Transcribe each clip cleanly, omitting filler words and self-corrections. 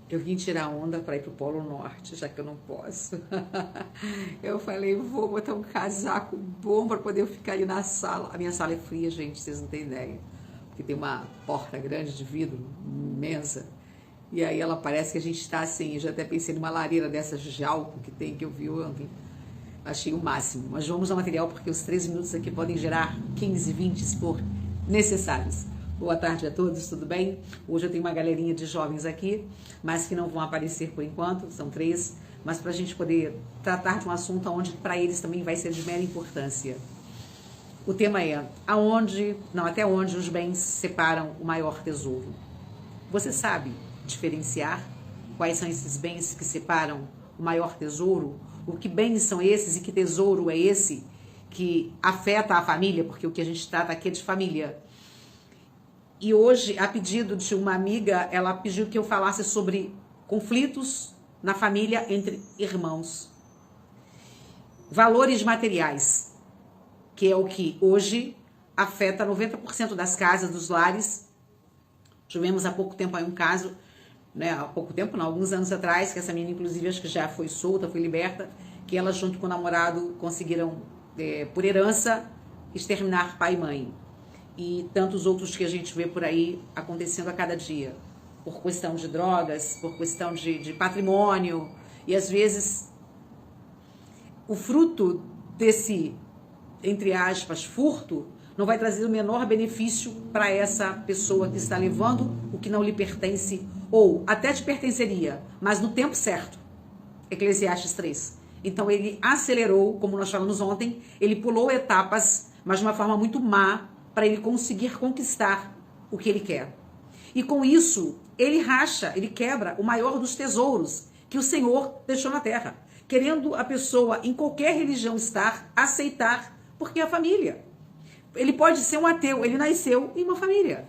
Eu vim tirar onda para ir pro Polo Norte, já que eu não posso. Eu falei, vou botar um casaco bom para poder ficar ali na sala. A minha sala é fria, gente, vocês não têm ideia. Porque tem uma porta grande de vidro, imensa. E aí ela parece que a gente está assim, eu já até pensei numa lareira dessas de álcool que tem, que eu vi ontem. Achei o máximo. Mas vamos ao material, porque os 13 minutos aqui podem gerar 15, 20 se for necessários. Boa tarde a todos, tudo bem? Hoje eu tenho uma galerinha de jovens aqui, mas que não vão aparecer por enquanto, são 3, mas para a gente poder tratar de um assunto onde para eles também vai ser de mera importância. O tema é até onde os bens separam o maior tesouro. Você sabe diferenciar quais são esses bens que separam o maior tesouro? O que bens são esses e que tesouro é esse que afeta a família? Porque o que a gente trata aqui é de família. E hoje, a pedido de uma amiga, ela pediu que eu falasse sobre conflitos na família entre irmãos. Valores materiais, que é o que hoje afeta 90% das casas, dos lares. Tivemos há pouco tempo aí um caso, né? Há pouco tempo, não, alguns anos atrás, que essa menina, inclusive, acho que já foi solta, foi liberta, que ela, junto com o namorado, conseguiram, por herança, exterminar pai e mãe. E tantos outros que a gente vê por aí acontecendo a cada dia, por questão de drogas, por questão de patrimônio, e às vezes o fruto desse, entre aspas, furto, não vai trazer o menor benefício para essa pessoa que está levando o que não lhe pertence, ou até te pertenceria, mas no tempo certo. Eclesiastes 3. Então ele acelerou, como nós falamos ontem, ele pulou etapas, mas de uma forma muito má, para ele conseguir conquistar o que ele quer. E com isso, ele racha, ele quebra o maior dos tesouros que o Senhor deixou na terra, querendo a pessoa, em qualquer religião estar, aceitar, porque é a família. Ele pode ser um ateu, ele nasceu em uma família.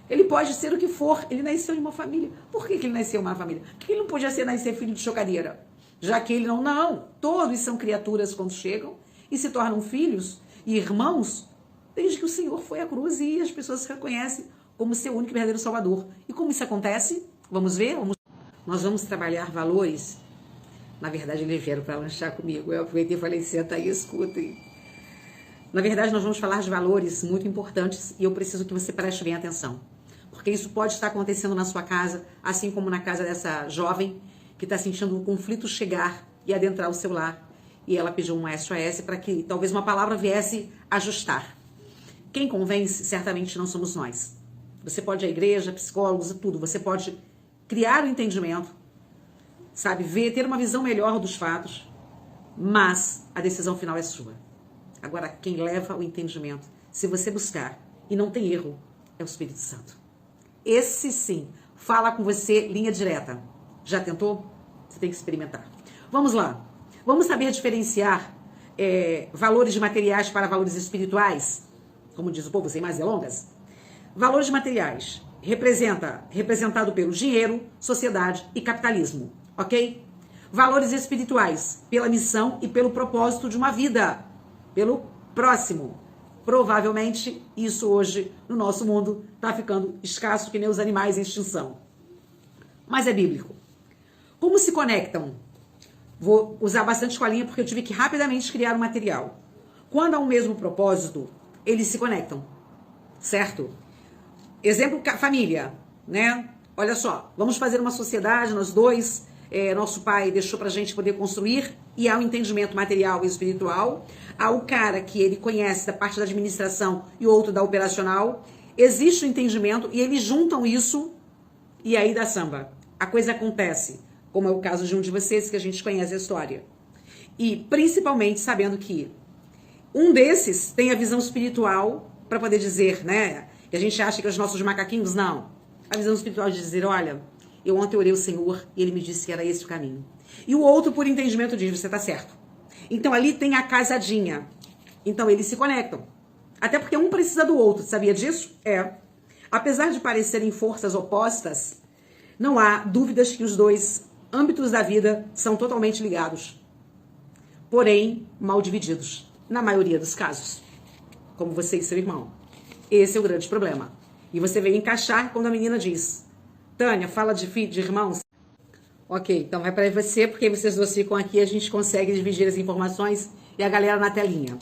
Ele pode ser o que for, ele nasceu em uma família. Por que ele nasceu em uma família? Por que ele não podia nascer filho de chocadeira? Já que ele não, todos são criaturas quando chegam e se tornam filhos e irmãos, desde que o Senhor foi à cruz e as pessoas se reconhecem como seu único e verdadeiro Salvador. E como isso acontece? Vamos ver? Nós vamos trabalhar valores. Na verdade, eles vieram para lanchar comigo. Eu aproveitei e falei, senta aí, escutem. Na verdade, nós vamos falar de valores muito importantes e eu preciso que você preste bem atenção. Porque isso pode estar acontecendo na sua casa, assim como na casa dessa jovem que está sentindo o conflito chegar e adentrar o seu lar. E ela pediu um SOS para que talvez uma palavra viesse ajustar. Quem convence, certamente não somos nós. Você pode ir à igreja, psicólogos e tudo. Você pode criar o entendimento, sabe? Ter uma visão melhor dos fatos, mas a decisão final é sua. Agora, quem leva o entendimento, se você buscar, e não tem erro, é o Espírito Santo. Esse sim, fala com você, linha direta. Já tentou? Você tem que experimentar. Vamos lá. Vamos saber diferenciar valores materiais para valores espirituais? Como diz o povo, sem mais delongas. Valores materiais, representado pelo dinheiro, sociedade e capitalismo, ok? Valores espirituais, pela missão e pelo propósito de uma vida, pelo próximo. Provavelmente, isso hoje, no nosso mundo, está ficando escasso que nem os animais em extinção. Mas é bíblico. Como se conectam? Vou usar bastante colinha porque eu tive que rapidamente criar um material. Quando há um mesmo propósito, eles se conectam, certo? Exemplo, família, né? Olha só, vamos fazer uma sociedade, nós dois, nosso pai deixou pra gente poder construir, e há um entendimento material e espiritual, há o cara que ele conhece da parte da administração e o outro da operacional, existe o entendimento e eles juntam isso e aí dá samba. A coisa acontece, como é o caso de um de vocês que a gente conhece a história. E principalmente sabendo que um desses tem a visão espiritual para poder dizer, né? Que a gente acha que os nossos macaquinhos, não. A visão espiritual de dizer, olha, eu ontem orei o Senhor e ele me disse que era esse o caminho. E o outro, por entendimento, diz, você tá certo. Então ali tem a casadinha. Então eles se conectam. Até porque um precisa do outro, sabia disso? Apesar de parecerem forças opostas, não há dúvidas que os dois âmbitos da vida são totalmente ligados. Porém, mal divididos. Na maioria dos casos, como você e seu irmão. Esse é o grande problema. E você veio encaixar quando a menina diz, Tânia, fala de irmãos. Ok, então vai para você, porque vocês dois ficam aqui, a gente consegue dividir as informações e a galera na telinha.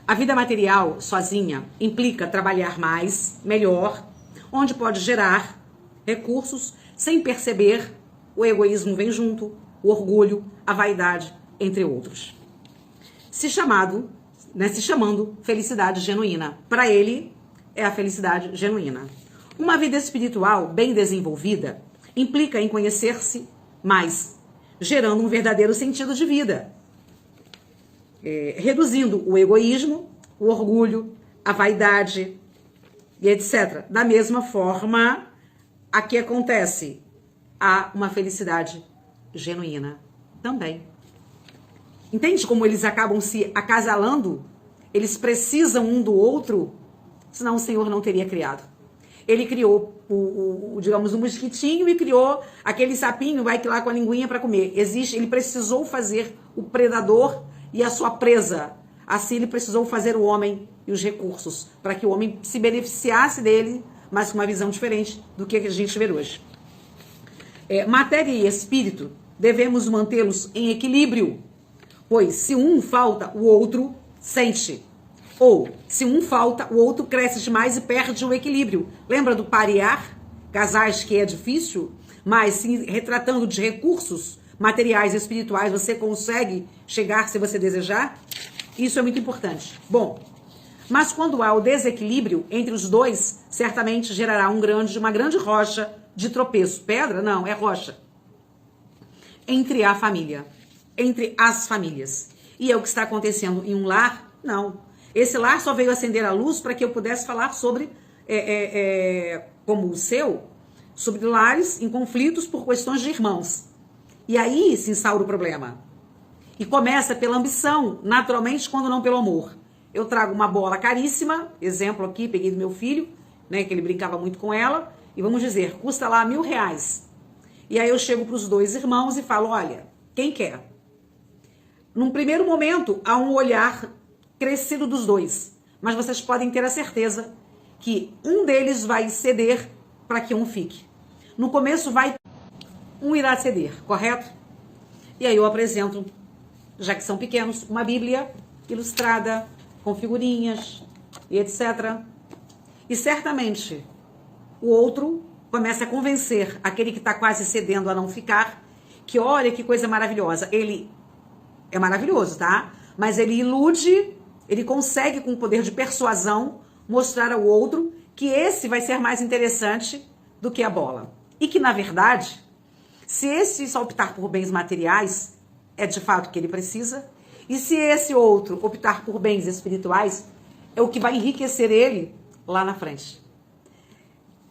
A vida material, sozinha, implica trabalhar mais, melhor, onde pode gerar recursos sem perceber, o egoísmo vem junto, o orgulho, a vaidade, entre outros. Se chamando felicidade genuína. Para ele, é a felicidade genuína. Uma vida espiritual bem desenvolvida implica em conhecer-se mais, gerando um verdadeiro sentido de vida, reduzindo o egoísmo, o orgulho, a vaidade e etc. Da mesma forma, aqui acontece há uma felicidade genuína também. Entende como eles acabam se acasalando? Eles precisam um do outro, senão o Senhor não teria criado. Ele criou, digamos, um mosquitinho e criou aquele sapinho, vai lá com a linguinha para comer. Ele precisou fazer o predador e a sua presa. Assim ele precisou fazer o homem e os recursos, para que o homem se beneficiasse dele, mas com uma visão diferente do que a gente vê hoje. Matéria e espírito, devemos mantê-los em equilíbrio, pois se um falta, o outro sente. Ou, se um falta, o outro cresce demais e perde o equilíbrio. Lembra do parear? Casais que é difícil, mas se retratando de recursos materiais e espirituais, você consegue chegar se você desejar? Isso é muito importante. Bom, mas quando há o desequilíbrio entre os dois, certamente gerará uma grande rocha de tropeço. Pedra? Não, é rocha. Entre a família, entre as famílias. E é o que está acontecendo em um lar? Não. Esse lar só veio acender a luz para que eu pudesse falar sobre, como o seu, sobre lares em conflitos por questões de irmãos. E aí se instaura o problema. E começa pela ambição, naturalmente, quando não pelo amor. Eu trago uma bola caríssima, exemplo aqui, peguei do meu filho, né, que ele brincava muito com ela, e vamos dizer, custa lá R$1.000. E aí eu chego para os dois irmãos e falo, olha, quem quer? Num primeiro momento, há um olhar crescido dos dois, mas vocês podem ter a certeza que um deles vai ceder para que um fique. No começo um irá ceder, correto? E aí eu apresento, já que são pequenos, uma Bíblia ilustrada, com figurinhas e etc. E certamente o outro começa a convencer aquele que está quase cedendo a não ficar, que olha que coisa maravilhosa. Ele é maravilhoso, tá? Mas ele ilude. Ele consegue, com o poder de persuasão, mostrar ao outro que esse vai ser mais interessante do que a bola. E que, na verdade, se esse só optar por bens materiais, é de fato o que ele precisa. E se esse outro optar por bens espirituais, é o que vai enriquecer ele lá na frente.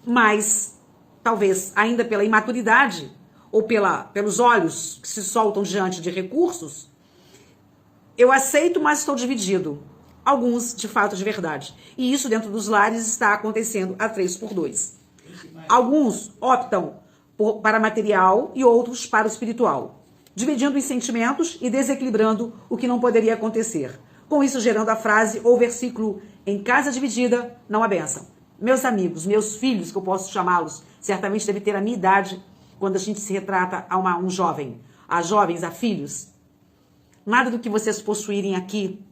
Mas, talvez, ainda pela imaturidade, ou pelos olhos que se soltam diante de recursos, eu aceito, mas estou dividido. Alguns, de fato, de verdade. E isso dentro dos lares está acontecendo a 3x2. Alguns optam para material e outros para o espiritual, dividindo os sentimentos e desequilibrando o que não poderia acontecer. Com isso gerando a frase ou versículo, em casa dividida, não há bênção. Meus amigos, meus filhos, que eu posso chamá-los, certamente deve ter a minha idade quando a gente se retrata a um jovem. A jovens, a filhos. Nada do que vocês possuírem aqui,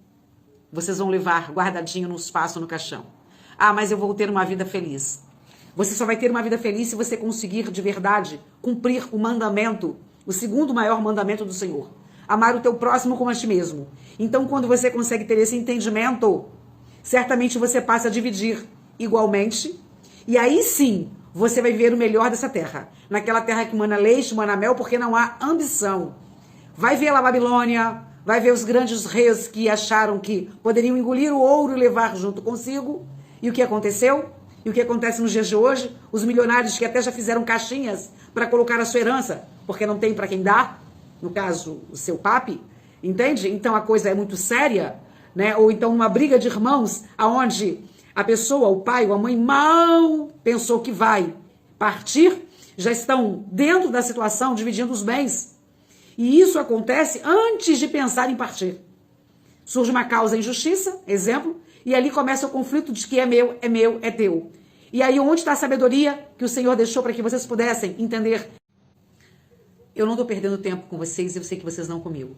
vocês vão levar guardadinho no espaço, no caixão. Ah, mas eu vou ter uma vida feliz. Você só vai ter uma vida feliz se você conseguir de verdade cumprir o mandamento, o segundo maior mandamento do Senhor. Amar o teu próximo como a ti mesmo. Então, quando você consegue ter esse entendimento, certamente você passa a dividir igualmente. E aí sim, você vai ver o melhor dessa terra. Naquela terra que mana leite, mana mel, porque não há ambição. Vai ver lá a Babilônia, vai ver os grandes reis que acharam que poderiam engolir o ouro e levar junto consigo. E o que aconteceu? E o que acontece nos dias de hoje? Os milionários que até já fizeram caixinhas para colocar a sua herança, porque não tem para quem dar, no caso, o seu papi, entende? Então a coisa é muito séria, né? Ou então uma briga de irmãos, aonde a pessoa, o pai ou a mãe, mal pensou que vai partir, já estão dentro da situação, dividindo os bens. E isso acontece antes de pensar em partir. Surge uma causa injustiça, exemplo, e ali começa o conflito de que é meu, é teu. E aí onde está a sabedoria que o Senhor deixou para que vocês pudessem entender Eu não tô perdendo tempo com vocês e eu sei que vocês não comigo.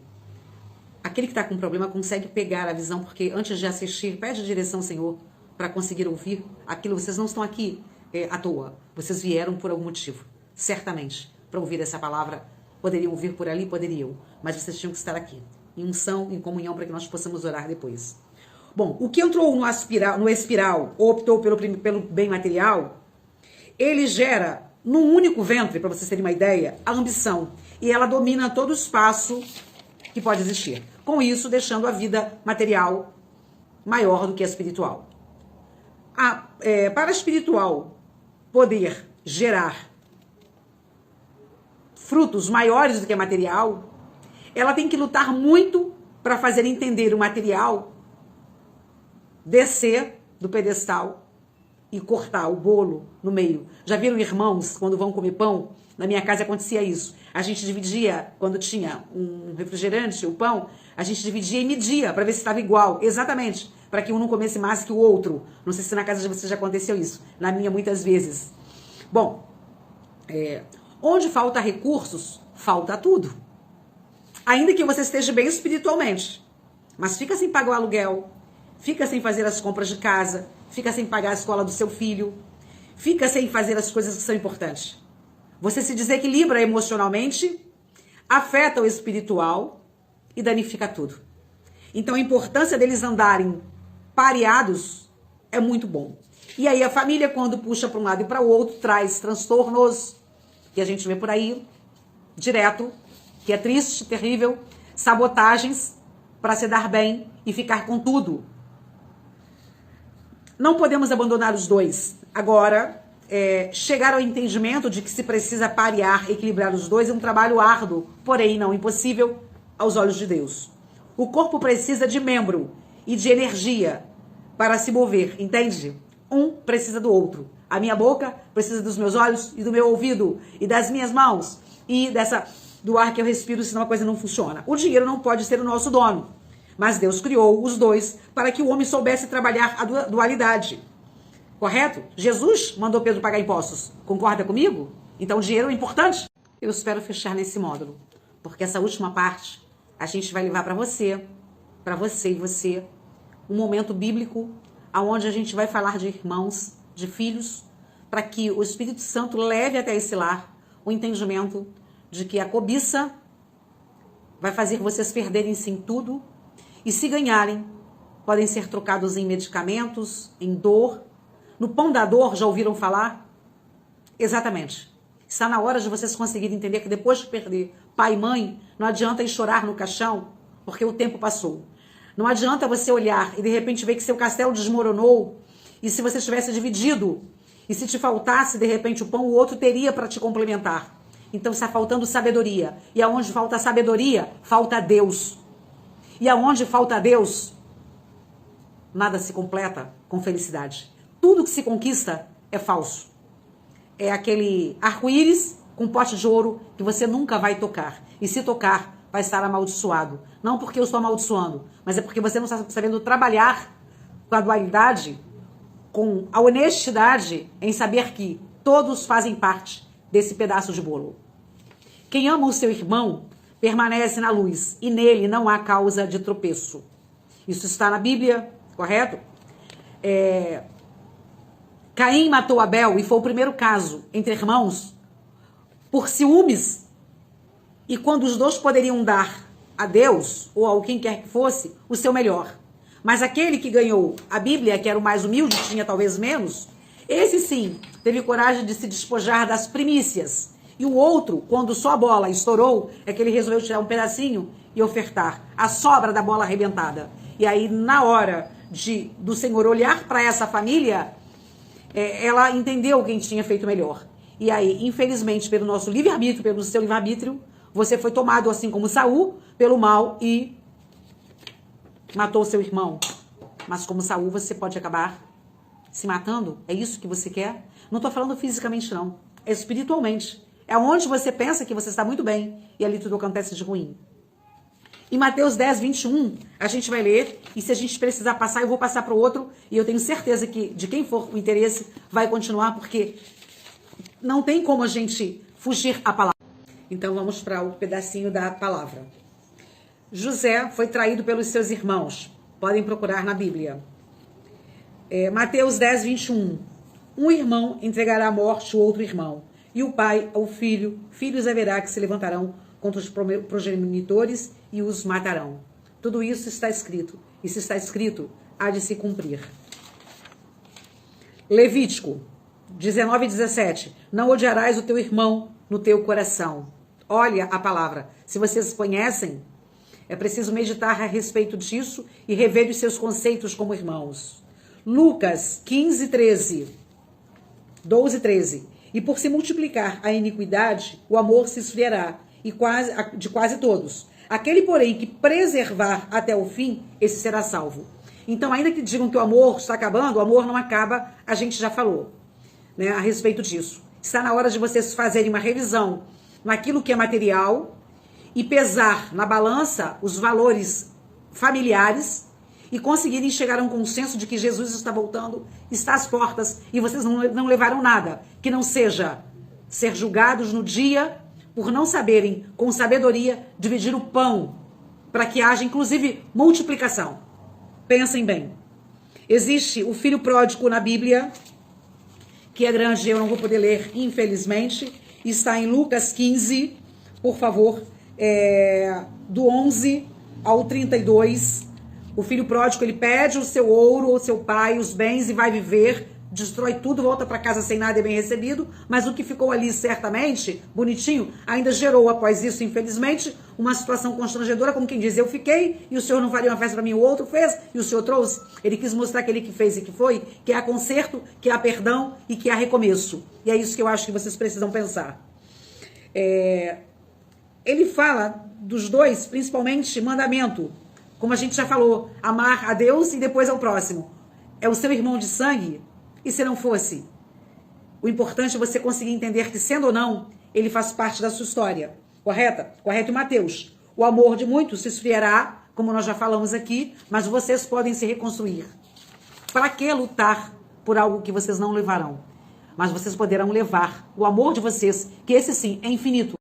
Aquele que está com problema consegue pegar a visão, porque antes de assistir, pede direção, Senhor, para conseguir ouvir aquilo. Vocês não estão aqui à toa. Vocês vieram por algum motivo, certamente, para ouvir essa palavra. Poderiam ouvir por ali, poderiam, mas vocês tinham que estar aqui, em unção, em comunhão, para que nós possamos orar depois. Bom, o que entrou no espiral, ou optou pelo bem material, ele gera, num único ventre, para vocês terem uma ideia, a ambição. E ela domina todo o espaço que pode existir. Com isso, deixando a vida material maior do que a espiritual. Para a espiritual poder gerar frutos maiores do que a material, ela tem que lutar muito para fazer entender o material descer do pedestal e cortar o bolo no meio. Já viram irmãos quando vão comer pão? Na minha casa acontecia isso. A gente dividia, quando tinha um refrigerante, o pão, a gente dividia e media para ver se estava igual. Exatamente. Para que um não comesse mais que o outro. Não sei se na casa de vocês já aconteceu isso. Na minha, muitas vezes. Bom, onde falta recursos, falta tudo. Ainda que você esteja bem espiritualmente. Mas fica sem pagar o aluguel. Fica sem fazer as compras de casa. Fica sem pagar a escola do seu filho. Fica sem fazer as coisas que são importantes. Você se desequilibra emocionalmente, afeta o espiritual e danifica tudo. Então a importância deles andarem pareados é muito bom. E aí a família, quando puxa para um lado e para o outro, traz transtornos, que a gente vê por aí, direto, que é triste, terrível, sabotagens para se dar bem e ficar com tudo. Não podemos abandonar os dois. Agora, chegar ao entendimento de que se precisa parear, equilibrar os dois é um trabalho árduo, porém não impossível aos olhos de Deus. O corpo precisa de membro e de energia para se mover, entende? Um precisa do outro. A minha boca precisa dos meus olhos e do meu ouvido e das minhas mãos e do ar que eu respiro, senão a coisa não funciona. O dinheiro não pode ser o nosso dono, mas Deus criou os dois para que o homem soubesse trabalhar a dualidade. Correto? Jesus mandou Pedro pagar impostos. Concorda comigo? Então o dinheiro é importante? Eu espero fechar nesse módulo, porque essa última parte a gente vai levar para você e você, um momento bíblico onde a gente vai falar de irmãos, de filhos, para que o Espírito Santo leve até esse lar o entendimento de que a cobiça vai fazer vocês perderem sim tudo e se ganharem, podem ser trocados em medicamentos, em dor. No pão da dor, já ouviram falar? Exatamente. Está na hora de vocês conseguirem entender que depois de perder pai e mãe, não adianta ir chorar no caixão, porque o tempo passou. Não adianta você olhar e de repente ver que seu castelo desmoronou, e se você tivesse dividido, e se te faltasse de repente o pão, o outro teria para te complementar. Então está faltando sabedoria. E aonde falta sabedoria, falta Deus. E aonde falta Deus, nada se completa com felicidade. Tudo que se conquista é falso. É aquele arco-íris com pote de ouro que você nunca vai tocar. E se tocar, vai estar amaldiçoado. Não porque eu estou amaldiçoando, mas é porque você não está sabendo trabalhar com a dualidade, com a honestidade em saber que todos fazem parte desse pedaço de bolo. Quem ama o seu irmão permanece na luz e nele não há causa de tropeço. Isso está na Bíblia, correto? Caim matou Abel e foi o primeiro caso entre irmãos por ciúmes. E quando os dois poderiam dar a Deus, ou a quem quer que fosse, o seu melhor. Mas aquele que ganhou a Bíblia, que era o mais humilde, tinha talvez menos, esse sim teve coragem de se despojar das primícias. E o outro, quando só a bola estourou, é que ele resolveu tirar um pedacinho e ofertar a sobra da bola arrebentada. E aí, na hora do Senhor olhar para essa família, ela entendeu quem tinha feito melhor. E aí, infelizmente, pelo nosso livre-arbítrio, pelo seu livre-arbítrio, você foi tomado, assim como Saul, pelo mal e matou o seu irmão. Mas como Saul, você pode acabar se matando? É isso que você quer? Não estou falando fisicamente, não. É espiritualmente. É onde você pensa que você está muito bem e ali tudo acontece de ruim. Em Mateus 10, 21, a gente vai ler, e se a gente precisar passar, eu vou passar para o outro, e eu tenho certeza que de quem for o interesse vai continuar, porque não tem como a gente fugir à palavra. Então vamos para o pedacinho da palavra. José foi traído pelos seus irmãos. Podem procurar na Bíblia. Mateus 10, 21. Um irmão entregará à morte o outro irmão, e o pai ao filho. Filhos haverá que se levantarão contra os progenitores e os matarão. Tudo isso está escrito. E se está escrito, há de se cumprir. Levítico 19, 17. Não odiarás o teu irmão no teu coração. Olha a palavra. Se vocês conhecem, é preciso meditar a respeito disso e rever os seus conceitos como irmãos. Lucas 15, 13. 12, 13. E por se multiplicar a iniquidade, o amor se esfriará de quase todos. Aquele, porém, que preservar até o fim, esse será salvo. Então, ainda que digam que o amor está acabando, o amor não acaba, a gente já falou, né, a respeito disso. Está na hora de vocês fazerem uma revisão naquilo que é material e pesar na balança os valores familiares e conseguirem chegar a um consenso de que Jesus está voltando, está às portas e vocês não levaram nada, que não seja ser julgados no dia por não saberem, com sabedoria, dividir o pão, para que haja, inclusive, multiplicação. Pensem bem. Existe o filho pródigo na Bíblia, que é grande, eu não vou poder ler, infelizmente. Está em Lucas 15, por favor, do 11 ao 32. O filho pródigo, ele pede o seu ouro, o seu pai, os bens e vai viver, destrói tudo, volta para casa sem nada e bem recebido, mas o que ficou ali certamente, bonitinho, ainda gerou após isso, infelizmente, uma situação constrangedora, como quem diz, eu fiquei e o senhor não faria uma festa para mim, o outro fez e o senhor trouxe. Ele quis mostrar aquele que fez e que foi, que há conserto, que há perdão e que há recomeço. E é isso que eu acho que vocês precisam pensar. Ele fala dos dois, principalmente, mandamento, como a gente já falou, amar a Deus e depois ao próximo. É o seu irmão de sangue. E se não fosse? O importante é você conseguir entender que, sendo ou não, ele faz parte da sua história. Correta? Correto, Mateus. O amor de muitos se esfriará, como nós já falamos aqui, mas vocês podem se reconstruir. Para que lutar por algo que vocês não levarão? Mas vocês poderão levar o amor de vocês, que esse sim é infinito.